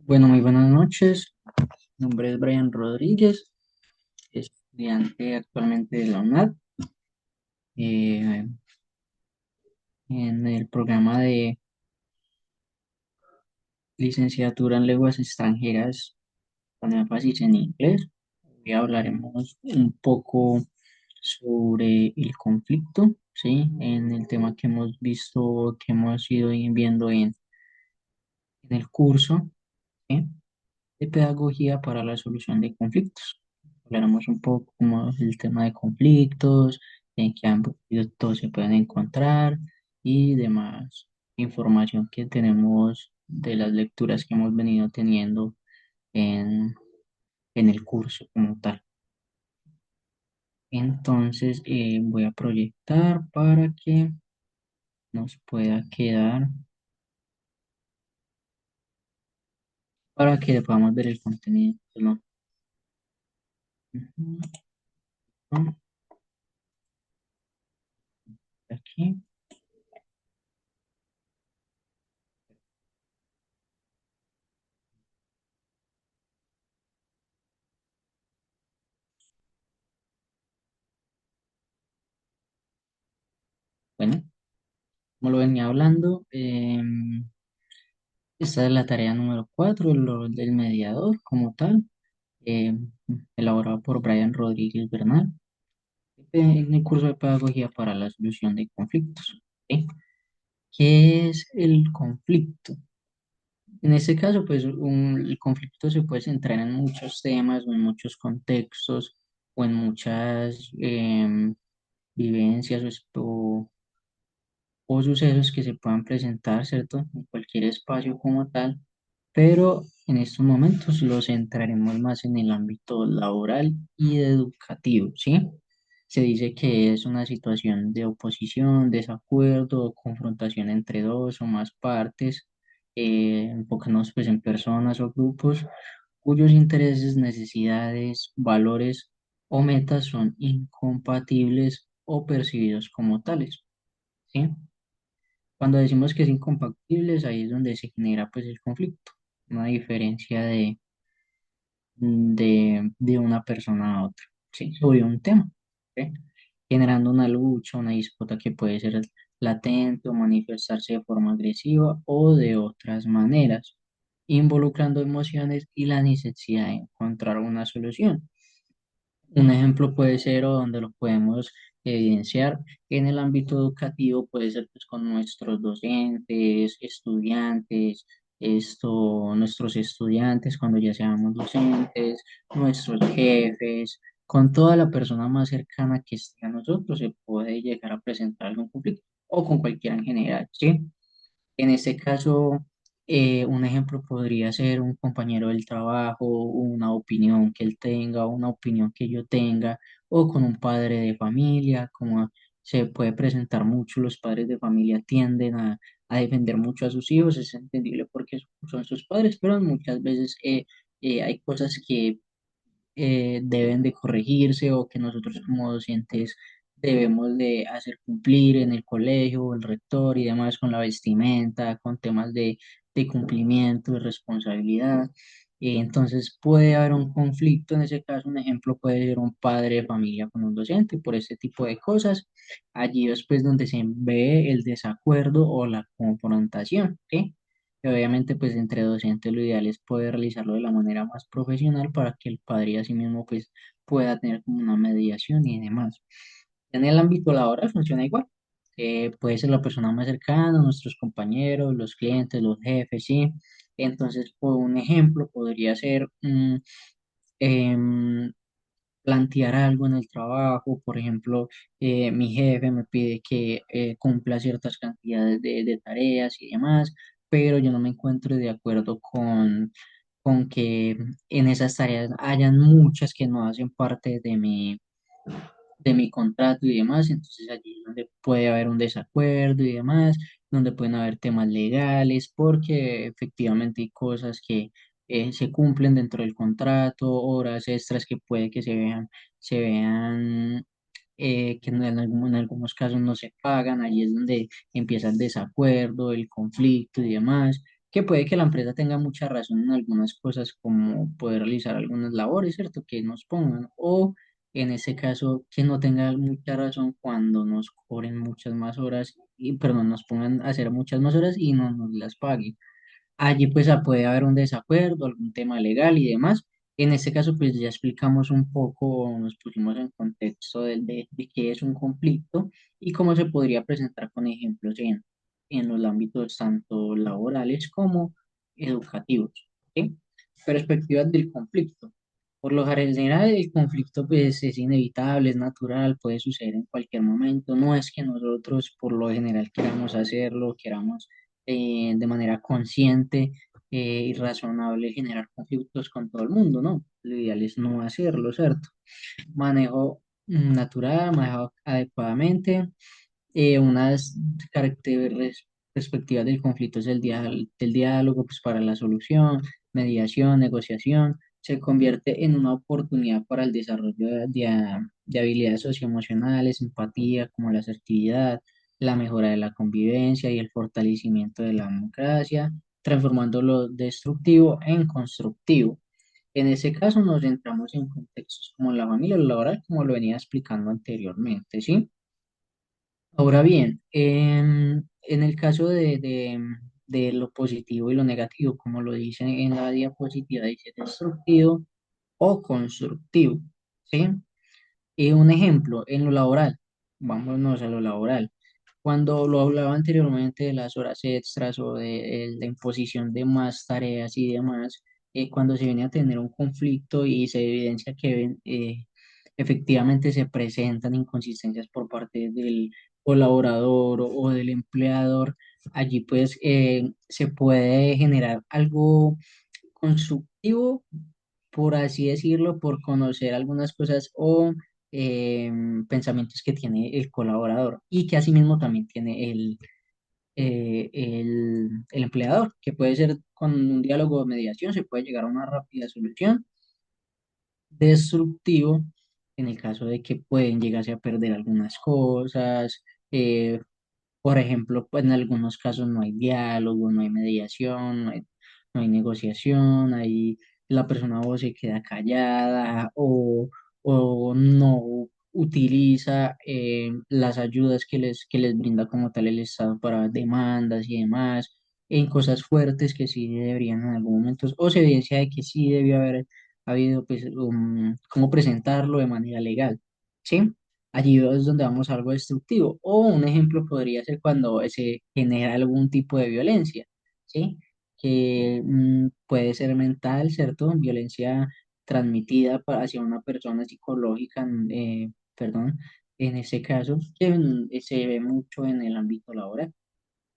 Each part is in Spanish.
Bueno, muy buenas noches. Mi nombre es Brian Rodríguez, estudiante actualmente de la UNAD, eh, en el programa de licenciatura en lenguas extranjeras con énfasis en inglés. Hoy hablaremos un poco sobre el conflicto, ¿sí? En el tema que hemos visto, que hemos ido viendo en el curso, ¿sí? De pedagogía para la solución de conflictos. Hablaremos un poco como el tema de conflictos, en qué ámbitos se pueden encontrar y demás información que tenemos de las lecturas que hemos venido teniendo en, en el curso como tal. Entonces voy a proyectar para que nos pueda quedar, para que podamos ver el contenido. Perdón. Ujú, ujú, aquí. Bueno, como lo venía hablando, esta es la tarea número 4, el rol del mediador como tal, eh, elaborado por Brian Rodríguez Bernal, en el curso de pedagogía para la solución de conflictos. ¿Ok? ¿Qué es el conflicto? En este caso, pues el conflicto se puede centrar en muchos temas o en muchos contextos o en muchas vivencias o sucesos que se puedan presentar, ¿cierto? En cualquier espacio como tal, pero en estos momentos los centraremos más en el ámbito laboral y educativo, ¿sí? Se dice que es una situación de oposición, desacuerdo o confrontación entre dos o más partes, enfocándonos pues en personas o grupos cuyos intereses, necesidades, valores o metas son incompatibles o percibidos como tales, ¿sí? Cuando decimos que es incompatibles, ahí es donde se genera pues el conflicto, una diferencia de una persona a otra, ¿sí? Sobre un tema, ¿ok? Generando una lucha, una disputa que puede ser latente o manifestarse de forma agresiva o de otras maneras, involucrando emociones y la necesidad de encontrar una solución. Un ejemplo puede ser, o donde lo podemos evidenciar en el ámbito educativo, puede ser pues, con nuestros docentes, estudiantes, nuestros estudiantes cuando ya seamos docentes, nuestros jefes, con toda la persona más cercana que esté a nosotros, se puede llegar a presentar algún conflicto, o con cualquiera en general, ¿sí? En este caso, un ejemplo podría ser un compañero del trabajo, una opinión que él tenga, una opinión que yo tenga, o con un padre de familia, como se puede presentar mucho, los padres de familia tienden a defender mucho a sus hijos, es entendible porque son sus padres, pero muchas veces hay cosas que deben de corregirse o que nosotros como docentes debemos de hacer cumplir en el colegio, el rector y demás con la vestimenta, con temas de cumplimiento, de responsabilidad. Entonces puede haber un conflicto, en ese caso un ejemplo puede ser un padre de familia con un docente por este tipo de cosas. Allí después donde se ve el desacuerdo o la confrontación, ¿ok? Y obviamente, pues entre docentes lo ideal es poder realizarlo de la manera más profesional para que el padre y así mismo pues pueda tener como una mediación y demás. En el ámbito laboral funciona igual. Puede ser la persona más cercana, nuestros compañeros, los clientes, los jefes, ¿sí? Entonces, por un ejemplo, podría ser em, plantear algo en el trabajo, por ejemplo, mi jefe me pide que cumpla ciertas cantidades de tareas y demás, pero yo no me encuentro de acuerdo con que en esas tareas hayan muchas que no hacen parte de mi contrato y demás, entonces allí es donde puede haber un desacuerdo y demás, donde pueden haber temas legales, porque efectivamente hay cosas que se cumplen dentro del contrato, horas extras que puede que se vean que en algunos casos no se pagan, ahí es donde empieza el desacuerdo, el conflicto y demás. que puede que la empresa tenga mucha razón en algunas cosas, como poder realizar algunas labores, ¿cierto? Que nos pongan, o en ese caso, que no tenga mucha razón cuando nos cobren muchas más horas, y perdón, nos pongan a hacer muchas más horas y no nos las paguen. Allí pues puede haber un desacuerdo, algún tema legal y demás. En este caso pues ya explicamos un poco, nos pusimos en contexto de qué es un conflicto y cómo se podría presentar con ejemplos en los ámbitos tanto laborales como educativos. ¿Sí? Perspectivas del conflicto. Por lo general el conflicto pues es inevitable, es natural, puede suceder en cualquier momento. No es que nosotros por lo general queramos hacerlo, queramos de manera consciente y razonable generar conflictos con todo el mundo, ¿no? Lo ideal es no hacerlo, ¿cierto? Manejo natural, manejo adecuadamente. Unas perspectivas del conflicto es del diálogo pues, para la solución, mediación, negociación. Se convierte en una oportunidad para el desarrollo de habilidades socioemocionales, empatía, como la asertividad, la mejora de la convivencia y el fortalecimiento de la democracia, transformando lo destructivo en constructivo. En ese caso nos centramos en contextos como la familia o la laboral, como lo venía explicando anteriormente, ¿sí? Ahora bien, en el caso de lo positivo y lo negativo, como lo dice en la diapositiva, dice destructivo o constructivo, ¿sí? Un ejemplo, en lo laboral, vámonos a lo laboral. Cuando lo hablaba anteriormente de las horas extras o de la imposición de más tareas y demás, cuando se viene a tener un conflicto y se evidencia que efectivamente se presentan inconsistencias por parte del colaborador o del empleador, allí pues se puede generar algo constructivo, por así decirlo, por conocer algunas cosas o pensamientos que tiene el colaborador y que asimismo también tiene el empleador, que puede ser con un diálogo de mediación, se puede llegar a una rápida solución. Destructivo en el caso de que pueden llegarse a perder algunas cosas, por ejemplo, pues en algunos casos no hay diálogo, no hay mediación, no hay negociación, ahí la persona o se queda callada o no utiliza las ayudas que les brinda como tal el Estado para demandas y demás, en cosas fuertes que sí deberían en algún momento, o se evidencia de que sí debió haber habido pues cómo presentarlo de manera legal, ¿sí? Allí es donde vamos a algo destructivo. O un ejemplo podría ser cuando se genera algún tipo de violencia, ¿sí? Que puede ser mental, ¿cierto? Violencia transmitida hacia una persona psicológica, perdón, en ese caso, que se ve mucho en el ámbito laboral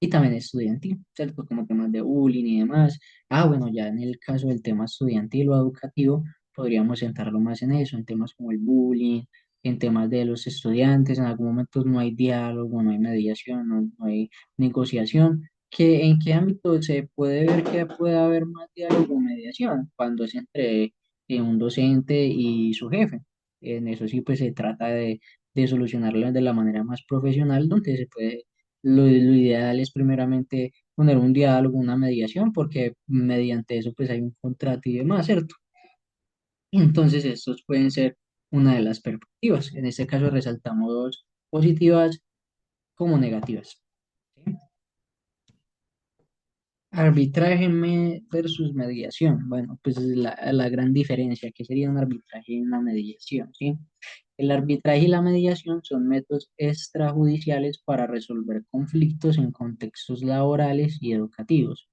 y también estudiantil, ¿cierto? Como temas de bullying y demás. Bueno, ya en el caso del tema estudiantil o educativo, podríamos centrarlo más en eso, en temas como el bullying, en temas de los estudiantes, en algún momento no hay diálogo, no hay mediación, no hay negociación. ¿En qué ámbito se puede ver que puede haber más diálogo o mediación? Cuando es entre un docente y su jefe. En eso sí, pues se trata de solucionarlo de la manera más profesional, donde se puede lo ideal es primeramente poner un diálogo, una mediación, porque mediante eso pues hay un contrato y demás, ¿cierto? Entonces estos pueden ser una de las perspectivas. En este caso resaltamos positivas como negativas. ¿Sí? Versus mediación. Bueno, pues es la gran diferencia. ¿Qué sería un arbitraje y una mediación? ¿Sí? El arbitraje y la mediación son métodos extrajudiciales para resolver conflictos en contextos laborales y educativos,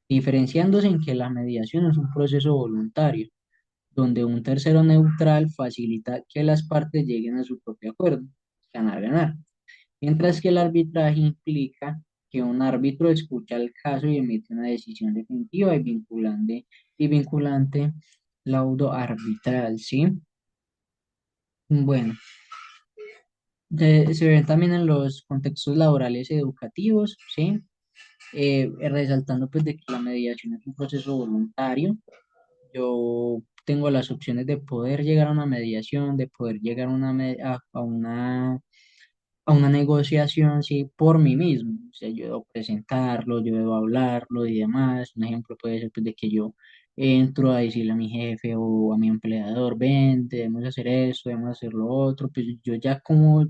diferenciándose en que la mediación es un proceso voluntario, donde un tercero neutral facilita que las partes lleguen a su propio acuerdo, ganar, ganar, mientras que el arbitraje implica que un árbitro escucha el caso y emite una decisión definitiva y vinculante laudo arbitral, ¿sí? Bueno, se ven también en los contextos laborales y educativos, ¿sí? Resaltando pues de que la mediación es un proceso voluntario. Yo tengo las opciones de poder llegar a una mediación, de poder llegar a a una negociación, sí, por mí mismo. O sea, yo debo presentarlo, yo debo hablarlo y demás. Un ejemplo puede ser pues, de que yo entro a decirle a mi jefe o a mi empleador, ven, debemos hacer esto, debemos hacer lo otro. Pues yo ya como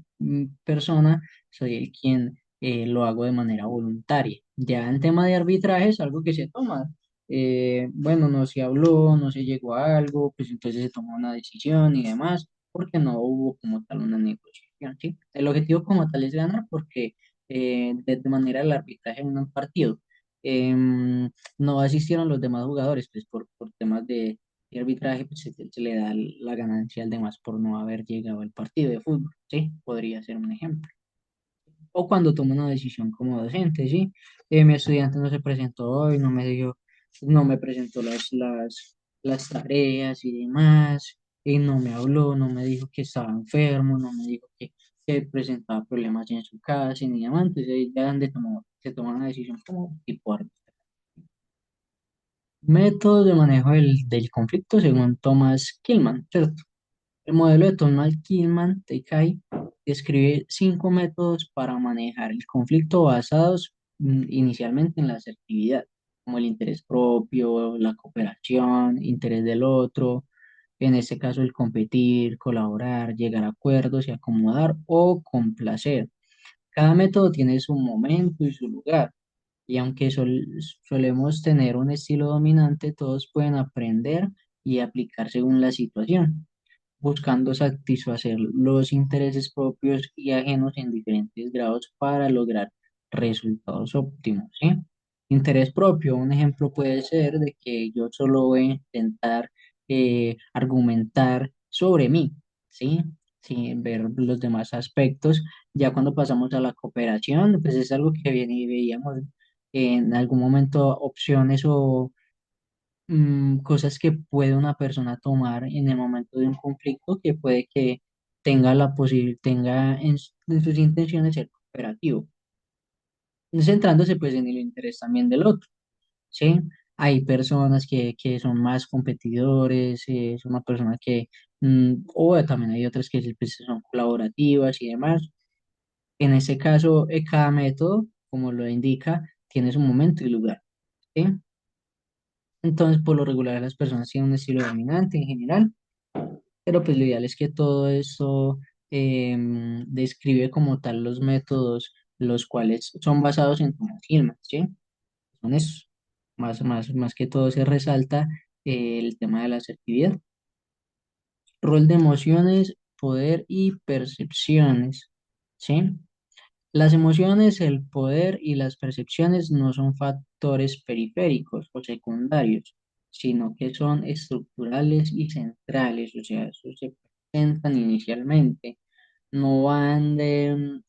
persona soy el quien lo hago de manera voluntaria. Ya en tema de arbitraje es algo que se toma. Bueno, no se habló, no se llegó a algo, pues entonces se tomó una decisión y demás porque no hubo como tal una negociación, ¿sí? El objetivo como tal es ganar porque de manera del arbitraje en un partido no asistieron los demás jugadores, pues por temas de arbitraje, pues se le da la ganancia al demás por no haber llegado al partido de fútbol, ¿sí? Podría ser un ejemplo o cuando tomo una decisión como docente, ¿sí? Mi estudiante no se presentó hoy, no me presentó las tareas y demás, y no me habló, no me dijo que estaba enfermo, no me dijo que presentaba problemas en su casa y ni demás, entonces ahí ya donde se toma una decisión como tipo árbitro. Métodos de manejo del conflicto según Thomas Killman, ¿cierto? El modelo de Thomas Killman, Teikai, describe 5 métodos para manejar el conflicto basados inicialmente en la asertividad, como el interés propio, la cooperación, interés del otro, en este caso el competir, colaborar, llegar a acuerdos y acomodar o complacer. Cada método tiene su momento y su lugar, y aunque solemos tener un estilo dominante, todos pueden aprender y aplicar según la situación buscando satisfacer los intereses propios y ajenos en diferentes grados para lograr resultados óptimos, ¿sí? Interés propio, un ejemplo puede ser de que yo solo voy a intentar argumentar sobre mí, ¿sí? Sin ver los demás aspectos. Ya cuando pasamos a la cooperación, pues es algo que viene y veíamos en algún momento opciones o cosas que puede una persona tomar en el momento de un conflicto que puede que tenga en sus intenciones ser cooperativo, centrándose pues en el interés también del otro, ¿sí? Hay personas que son más competidores, es una persona que, o también hay otras que pues, son colaborativas y demás. En ese caso, cada método, como lo indica, tiene su momento y lugar, ¿sí? Entonces, por lo regular, las personas tienen un estilo dominante en general, pero pues lo ideal es que todo esto describe como tal los métodos, los cuales son basados en Thomas Hillman, ¿sí? Son esos. Más que todo se resalta el tema de la asertividad. Rol de emociones, poder y percepciones, ¿sí? Las emociones, el poder y las percepciones no son factores periféricos o secundarios, sino que son estructurales y centrales, o sea, eso se presentan inicialmente, no van de,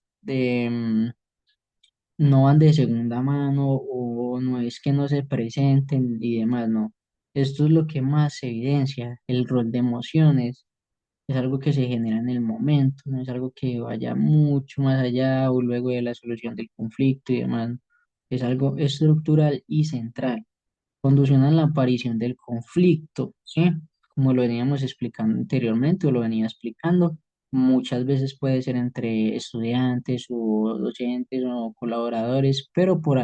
no van de segunda mano o no es que no se presenten y demás, no. Esto es lo que más se evidencia, el rol de emociones es algo que se genera en el momento, no es algo que vaya mucho más allá o luego de la solución del conflicto y demás. Es algo estructural y central. Conducen a la aparición del conflicto, ¿sí? Como lo veníamos explicando anteriormente o lo venía explicando, muchas veces puede ser entre estudiantes o docentes o colaboradores, pero por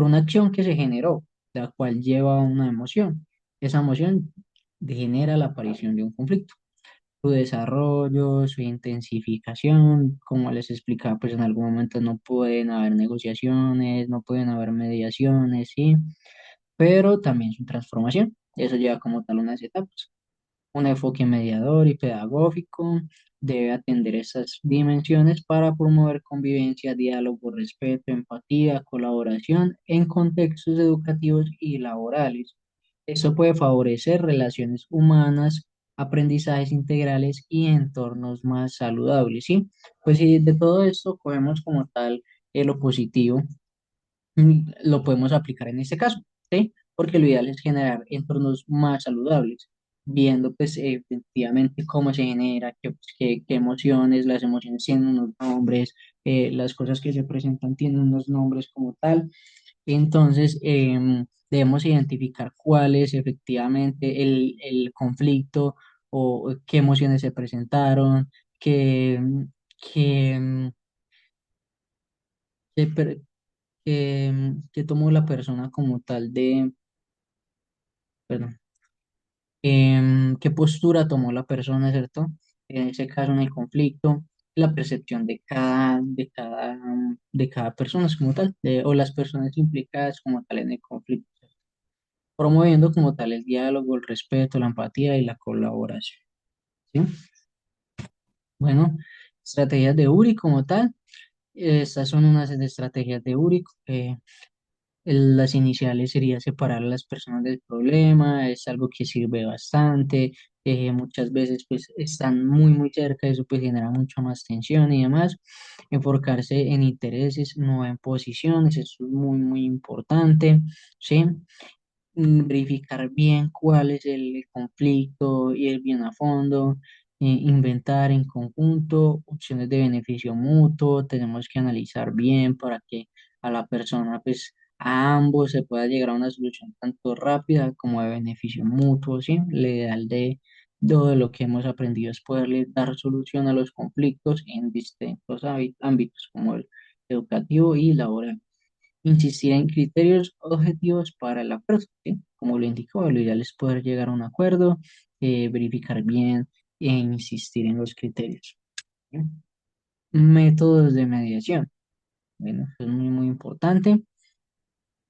una acción que se generó, la cual lleva a una emoción. Esa emoción genera la aparición de un conflicto su desarrollo, su intensificación, como les explicaba, pues en algún momento no pueden haber negociaciones, no pueden haber mediaciones, ¿sí? Pero también su transformación, eso lleva como tal unas etapas. Un enfoque mediador y pedagógico debe atender esas dimensiones para promover convivencia, diálogo, respeto, empatía, colaboración en contextos educativos y laborales. Esto puede favorecer relaciones humanas, aprendizajes integrales y entornos más saludables, ¿sí? Pues si de todo esto cogemos como tal lo positivo, lo podemos aplicar en este caso, ¿sí? Porque lo ideal es generar entornos más saludables, viendo pues efectivamente cómo se genera, qué emociones, las emociones tienen unos nombres, las cosas que se presentan tienen unos nombres como tal. Entonces, debemos identificar cuál es efectivamente el conflicto o qué emociones se presentaron, qué, que, per- que tomó la persona como tal de, perdón, qué postura tomó la persona, ¿cierto? En ese caso, en el conflicto, la percepción de cada persona como tal, o las personas implicadas como tal en el conflicto, promoviendo como tal el diálogo, el respeto, la empatía y la colaboración, ¿sí? Bueno, estrategias de URI como tal, estas son unas de estrategias de URI. Las iniciales sería separar a las personas del problema, es algo que sirve bastante, muchas veces pues están muy cerca, eso pues genera mucha más tensión y demás. Enfocarse en intereses, no en posiciones, eso es muy importante, ¿sí? Verificar bien cuál es el conflicto, ir bien a fondo, inventar en conjunto opciones de beneficio mutuo, tenemos que analizar bien para que a la persona, pues a ambos se pueda llegar a una solución tanto rápida como de beneficio mutuo, ¿sí? Lo ideal de todo lo que hemos aprendido es poderle dar solución a los conflictos en distintos ámbitos como el educativo y laboral. Insistir en criterios objetivos para el acuerdo, ¿sí? Como lo indicó, lo ideal es poder llegar a un acuerdo, verificar bien e insistir en los criterios, ¿sí? Métodos de mediación. Bueno, eso es muy importante.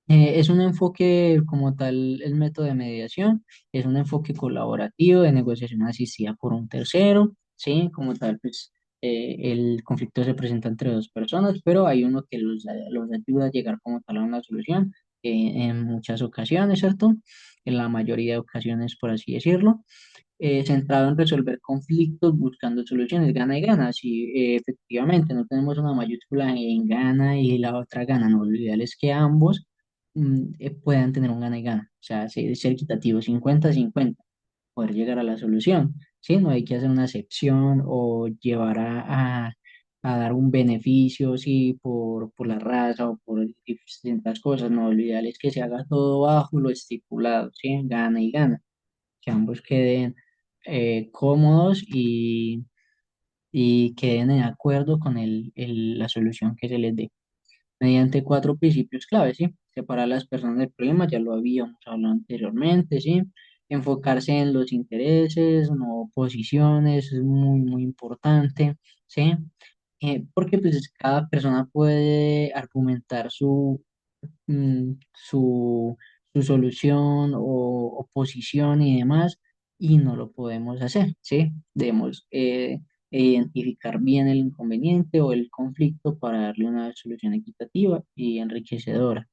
Es un enfoque como tal, el método de mediación, es un enfoque colaborativo de negociación asistida por un tercero, ¿sí? Como tal, pues el conflicto se presenta entre dos personas, pero hay uno que los ayuda a llegar como tal a una solución en muchas ocasiones, ¿cierto? En la mayoría de ocasiones, por así decirlo, centrado en resolver conflictos buscando soluciones, gana y gana. Si efectivamente no tenemos una mayúscula en gana y la otra gana, no, lo ideal es que ambos puedan tener un gana y gana, o sea, ser equitativo 50-50, poder llegar a la solución, ¿sí? No hay que hacer una excepción o llevar a dar un beneficio, sí, por la raza o por distintas cosas, no, lo ideal es que se haga todo bajo lo estipulado, ¿sí? Gana y gana, que ambos queden cómodos y queden de acuerdo con la solución que se les dé mediante cuatro principios clave, ¿sí? Separar a las personas del problema, ya lo habíamos hablado anteriormente, ¿sí? Enfocarse en los intereses, no posiciones, es muy importante, ¿sí? Porque pues cada persona puede argumentar su solución o posición y demás, y no lo podemos hacer, ¿sí? Debemos identificar bien el inconveniente o el conflicto para darle una solución equitativa y enriquecedora.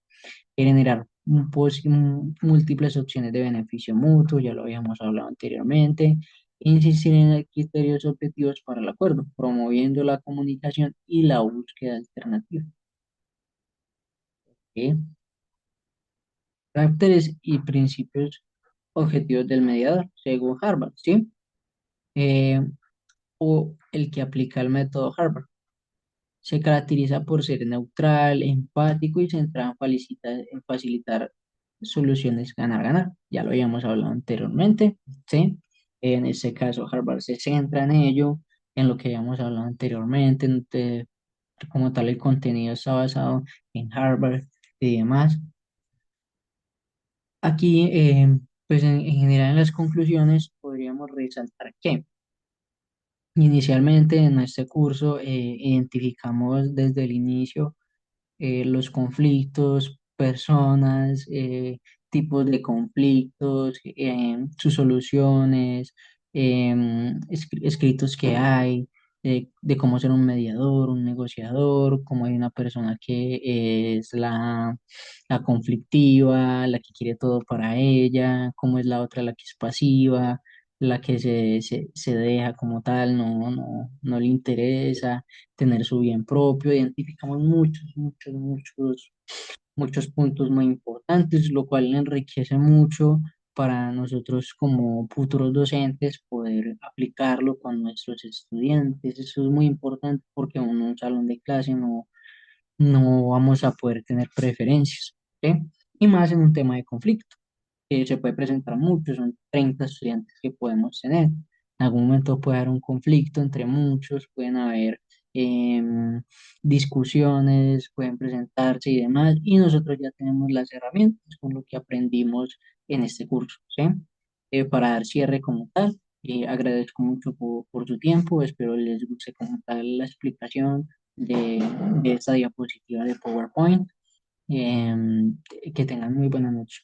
Generar múltiples opciones de beneficio mutuo, ya lo habíamos hablado anteriormente. Insistir en criterios objetivos para el acuerdo, promoviendo la comunicación y la búsqueda alternativa. ¿Sí? Caracteres y principios objetivos del mediador, según Harvard, ¿sí? Eh, o el que aplica el método Harvard. Se caracteriza por ser neutral, empático y centrado en facilitar soluciones ganar-ganar. Ya lo habíamos hablado anteriormente, ¿sí? En este caso, Harvard se centra en ello, en lo que habíamos hablado anteriormente, como tal el contenido está basado en Harvard y demás. Aquí, pues en general en las conclusiones podríamos resaltar que inicialmente en este curso identificamos desde el inicio los conflictos, personas, tipos de conflictos, sus soluciones, escritos que hay, de cómo ser un mediador, un negociador, cómo hay una persona que es la conflictiva, la que quiere todo para ella, cómo es la otra, la que es pasiva, la que se deja como tal, no le interesa tener su bien propio. Identificamos muchos puntos muy importantes, lo cual enriquece mucho para nosotros como futuros docentes poder aplicarlo con nuestros estudiantes. Eso es muy importante porque en un salón de clase no vamos a poder tener preferencias, ¿sí? Y más en un tema de conflicto, que se puede presentar mucho, son 30 estudiantes que podemos tener. En algún momento puede haber un conflicto entre muchos, pueden haber em, discusiones, pueden presentarse y demás, y nosotros ya tenemos las herramientas con lo que aprendimos en este curso, ¿sí? Para dar cierre como tal, agradezco mucho por su tiempo, espero les guste como tal la explicación de esta diapositiva de PowerPoint. Em, que tengan muy buena noche.